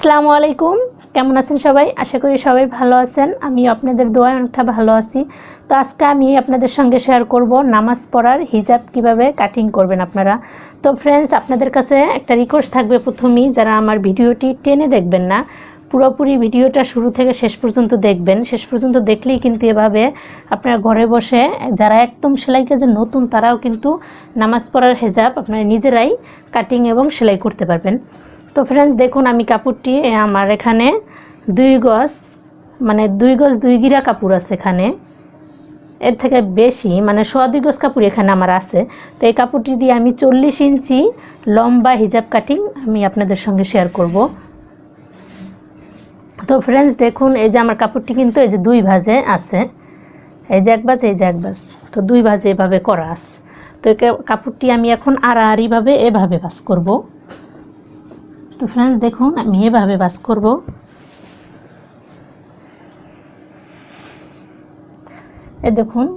আসসালামু আলাইকুম, কেমন আছেন সবাই? আশা করি সবাই ভালো আছেন। আমি আপনাদের দোয়ায় অনেকটা ভালো আছি। তো আজকে আমি আপনাদের সঙ্গে শেয়ার করব নামাজ পড়ার হিজাব কিভাবে কাটিং করবেন আপনারা। তো ফ্রেন্ডস, আপনাদের কাছে একটা রিকোয়েস্ট থাকবে, প্রথমেই যারা আমার ভিডিওটি টেনে দেখবেন না, পুরোপুরি ভিডিওটা শুরু থেকে শেষ পর্যন্ত দেখবেন। শেষ পর্যন্ত দেখলেই কিন্তু এভাবে আপনারা ঘরে বসে, যারা একদম সেলাই কাজে নতুন, তারাও কিন্তু নামাজ পড়ার হিজাব আপনারা নিজেরাই কাটিং এবং সেলাই করতে পারবেন। তো ফ্রেন্ডস, দেখুন আমি কাপড়টি আমার এখানে 2 গজ, মানে 2 গজ 2 গিরা কাপড় আছে এখানে, এর থেকে বেশি মানে 1.25 গজ কাপড় এখানে আমার আছে। তো এই কাপড়টি দিয়ে আমি 40 ইঞ্চি লম্বা হিজাব কাটিং আমি আপনাদের সঙ্গে শেয়ার করব। তো ফ্রেন্ডস দেখুন, এই যে আমার কাপড়টি কিন্তু এই যে 2 ভাঁজে আছে, এই যে 1 ভাঁজ, এই যে 1 ভাঁজ, তো 2 ভাঁজে এভাবে করা আছে। তো এই কাপড়টি আমি এখন আড়াআড়িভাবে এভাবে ভাঁজ করব। তো ফ্রেন্ডস দেখুন, আমি এভাবে ভাঁজ করব। এই দেখুন,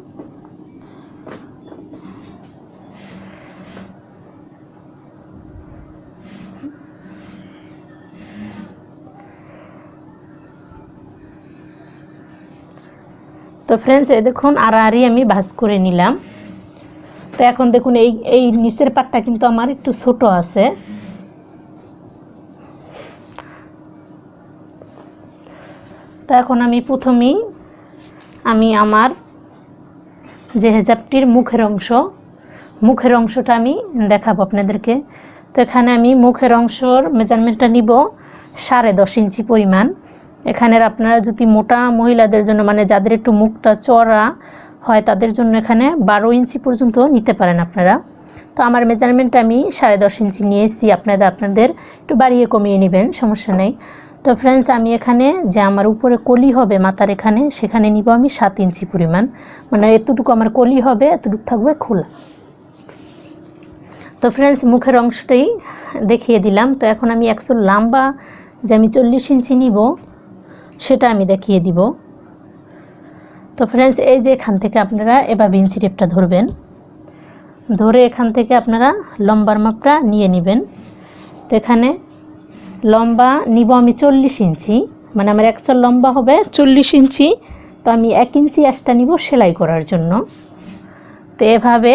তো ফ্রেন্ডস এই দেখুন আড়াআড়ি আমি ভাঁজ করে নিলাম। তো এখন দেখুন এই নিচের পাটটা কিন্তু আমার একটু ছোট আছে। তো এখন আমি প্রথমেই আমার যে হিজাবটির মুখের অংশটা আমি দেখাবো আপনাদেরকে। তো এখানে আমি মুখের অংশর মেজারমেন্টটা নিব 10.5 ইঞ্চি পরিমাণ। এখানের আপনারা যদি মোটা মহিলাদের জন্য, মানে যাদের একটু মুখটা চওড়া হয়, তাদের জন্য এখানে 12 ইঞ্চি পর্যন্ত নিতে পারেন আপনারা। তো আমার মেজারমেন্টটা আমি 10.5 ইঞ্চি নিয়েছি, আপনাদের একটু বাড়িয়ে কমিয়ে নেবেন, সমস্যা নেই। তো ফ্রেন্ডস, আমি এখানে যে আমার উপরে কলি হবে মাথার এখানে, সেখানে নিব আমি 7 ইঞ্চি পরিমাণ, মানে এতটুকু আমার কলি হবে, এতটুকু থাকবে খোলা। তো ফ্রেন্ডস, মুখের অংশটাই দেখিয়ে দিলাম। তো এখন আমি অ্যাকচুয়াল লম্বা যে আমি 40 ইঞ্চি নিব, সেটা আমি দেখিয়ে দিব। তো ফ্রেন্ডস, এই যে এখান থেকে আপনারা এভাবে ইঞ্চি টেপটা ধরবেন, ধরে এখান থেকে আপনারা লম্বার মাপটা নিয়ে নেবেন। তো এখানে লম্বা নিব আমি 40 ইঞ্চি, মানে আমার অ্যাকচুয়াল লম্বা হবে 40 ইঞ্চি। তো আমি 1 ইঞ্চি এক্সট্রা নিব সেলাই করার জন্য। তো এভাবে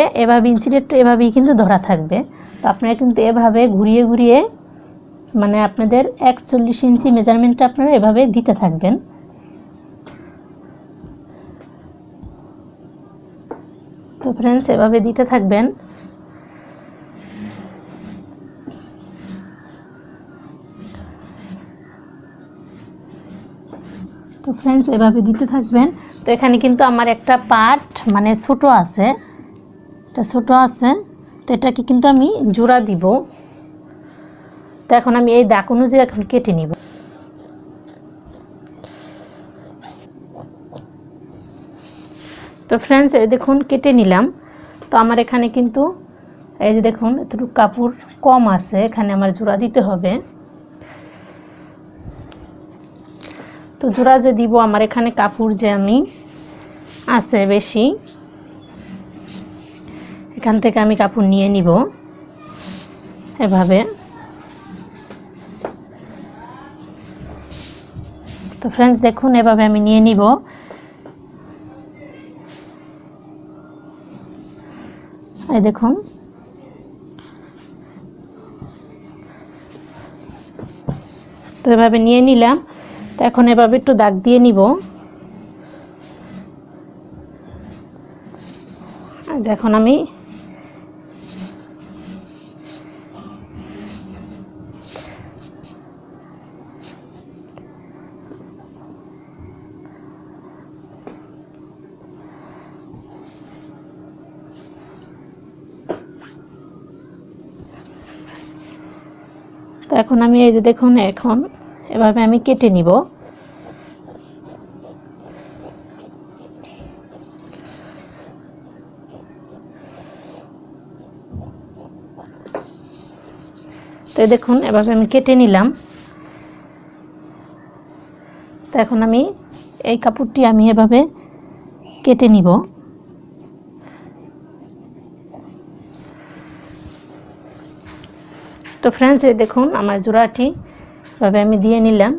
ইঞ্চি টেপটা এভাবেই কিন্তু ধরা থাকবে। তো আপনারা কিন্তু এভাবে ঘুরিয়ে ঘুরিয়ে, মানে আপনাদের 41 ইঞ্চি মেজারমেন্টটা আপনারা এভাবে দিতে থাকবেন। তো ফ্রেন্ডস, এভাবে দিতে থাকবেন। তো ফ্রেন্ডস, এভাবে দিতে থাকবেন। তো এখানে কিন্তু আমার একটা পার্ট মানে ছোট আছে, এটা ছোট আছে, তো এটাকে কিন্তু আমি জোড়া দিব। তো এখন আমি এই দাগ অনুযায়ী এখন কেটে নিব। তো ফ্রেন্ডস, এই দেখুন কেটে নিলাম। তো আমার এখানে কিন্তু এই যে দেখুন এতটুকু কাপড় কম আছে, এখানে আমার জোড়া দিতে হবে। তো জোড়া যে দিব, আমার এখানে কাপড় যে আমি আছে বেশি, এখান থেকে আমি কাপড় নিয়ে নিব এভাবে। তো ফ্রেন্ডস দেখুন, এভাবে আমি নিয়ে নিব। এই দেখুন, তো এভাবে নিয়ে নিলাম। তো এখন এভাবে একটু দাগ দিয়ে নিব। এখন আমি তো এখন আমি এই যে দেখুন, এখন এভাবে আমি কেটে নিব। তো দেখুন এভাবে আমি কেটে নিলাম। তো এখন আমি এই কাপড়টি আমি এভাবে কেটে নিব। তো ফ্রেন্ডস, এই দেখুন আমার জোড়াটি এভাবে আমি দিয়ে নিলাম।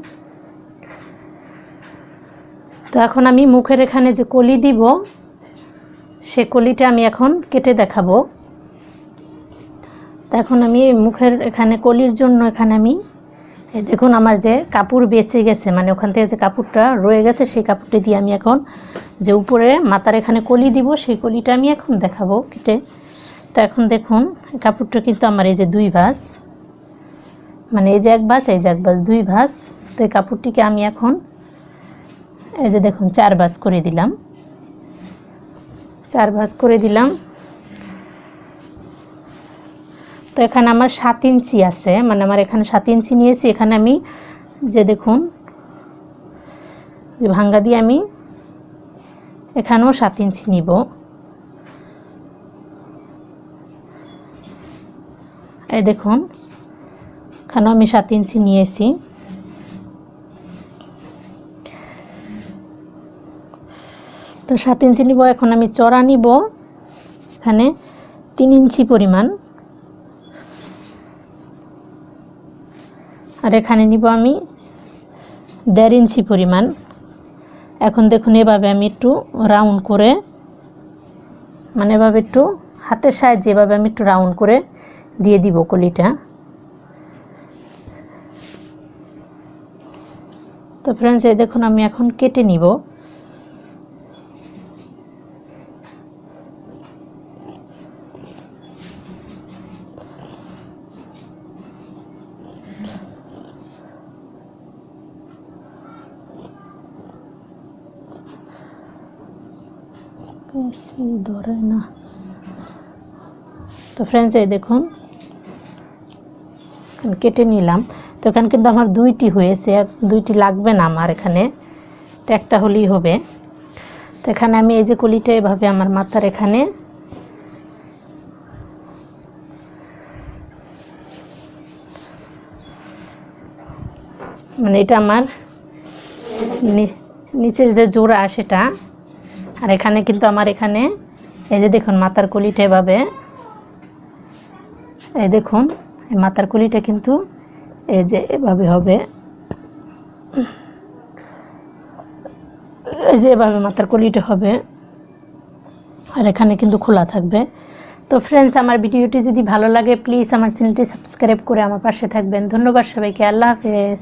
তো এখন আমি মুখের এখানে যে কলি দিব সে কলিটা আমি এখন কেটে দেখাবো। তো এখন আমি মুখের এখানে কলির জন্য এখানে আমি এই দেখুন আমার যে কাপড় বেঁচে গেছে, মানে ওখান থেকে যে কাপড়টা রয়ে গেছে সেই কাপড়টা দিয়ে আমি এখন যে উপরে মাথার এখানে কলি দিব সেই কলিটা আমি এখন দেখাবো কেটে। তো এখন দেখুন কাপড়টা কিন্তু আমার এই যে 2 ভাঁজ, মানে এই যে 1 ভাঁজ এই যে 1 ভাঁজ 2 ভাঁজ। তো এই কাপড়টিকে আমি এখন এই যে দেখুন 4 ভাঁজ করে দিলাম, 4 ভাঁজ করে দিলাম। তো এখানে আমার 7 ইঞ্চি আছে, মানে আমার এখানে 7 ইঞ্চি নিয়েছি। এখানে আমি যে দেখুন যে ভাঙ্গা দিয়ে আমি এখানেও 7 ইঞ্চি নিব। এই দেখুন এখানেও আমি 7 ইঞ্চি নিয়েছি। তো 7 ইঞ্চি নিব। এখন আমি চড়া নিব এখানে 3 ইঞ্চি পরিমাণ, আর এখানে নিব আমি 1.5 ইঞ্চি পরিমাণ। এখন দেখুন এভাবে আমি একটু রাউন্ড করে, মানে এভাবে একটু হাতের সাহায্যে এভাবে আমি একটু রাউন্ড করে দিয়ে দিব কলিটা। তো ফ্রেন্ডস এই দেখুন আমি এখন কেটে নিব। ধরে না। তো ফ্রেন্ডস এই দেখুন কেটে নিলাম। তো এখানে কিন্তু আমার 2টি হয়েছে, 2টি লাগবে না আমার, এখানে একটা হলেই হবে। তো এখানে আমি এই যে কলিটা এভাবে আমার মাথার এখানে মানে এটা আমার নিচের যে জোড়া সেটা, আর এখানে কিন্তু আমার এখানে এই যে দেখুন মাথার কলিটা এভাবে, এই দেখুন এই মাথার কলিটা কিন্তু এই যে এভাবে হবে, এই যে এভাবে মাথার কলিটা হবে, আর এখানে কিন্তু খোলা থাকবে। তো ফ্রেন্ডস আমার ভিডিওটি যদি ভালো লাগে প্লিজ আমার চ্যানেলটি সাবস্ক্রাইব করে আমার পাশে থাকবেন। ধন্যবাদ সবাইকে, আল্লাহ হাফেজ।